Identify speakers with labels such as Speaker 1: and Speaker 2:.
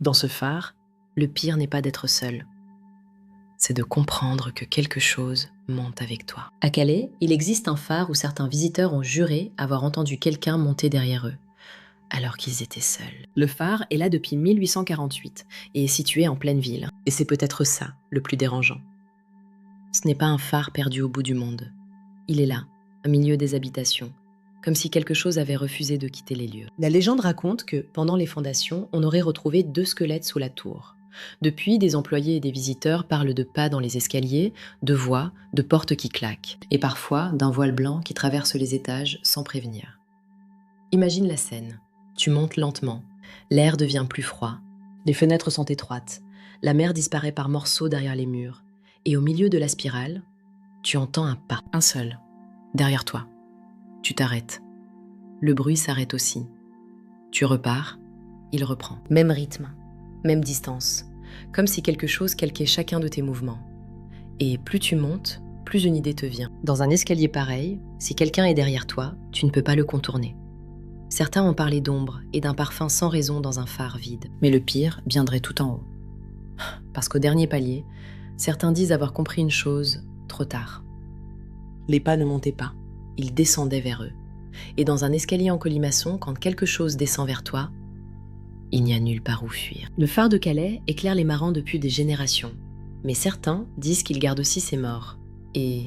Speaker 1: Dans ce phare, le pire n'est pas d'être seul. C'est de comprendre que quelque chose monte avec toi. À Calais, il existe un phare où certains visiteurs ont juré avoir entendu quelqu'un monter derrière eux, alors qu'ils étaient seuls. Le phare est là depuis 1848 et est situé en pleine ville. Et c'est peut-être ça, le plus dérangeant. Ce n'est pas un phare perdu au bout du monde. Il est là, au milieu des habitations, comme si quelque chose avait refusé de quitter les lieux. La légende raconte que, pendant les fondations, on aurait retrouvé 2 squelettes sous la tour. Depuis, des employés et des visiteurs parlent de pas dans les escaliers, de voix, de portes qui claquent, et parfois d'un voile blanc qui traverse les étages sans prévenir. Imagine la scène. Tu montes lentement, l'air devient plus froid, les fenêtres sont étroites, la mer disparaît par morceaux derrière les murs, et au milieu de la spirale, tu entends un pas, un seul, derrière toi. Tu t'arrêtes. Le bruit s'arrête aussi. Tu repars, il reprend. Même rythme, même distance, comme si quelque chose calquait chacun de tes mouvements. Et plus tu montes, plus une idée te vient. Dans un escalier pareil, si quelqu'un est derrière toi, tu ne peux pas le contourner. Certains ont parlé d'ombre et d'un parfum sans raison dans un phare vide. Mais le pire viendrait tout en haut. Parce qu'au dernier palier, certains disent avoir compris une chose trop tard. Les pas ne montaient pas, ils descendaient vers eux. Et dans un escalier en colimaçon, quand quelque chose descend vers toi, il n'y a nulle part où fuir. Le phare de Calais éclaire les marins depuis des générations. Mais certains disent qu'il garde aussi ses morts. Et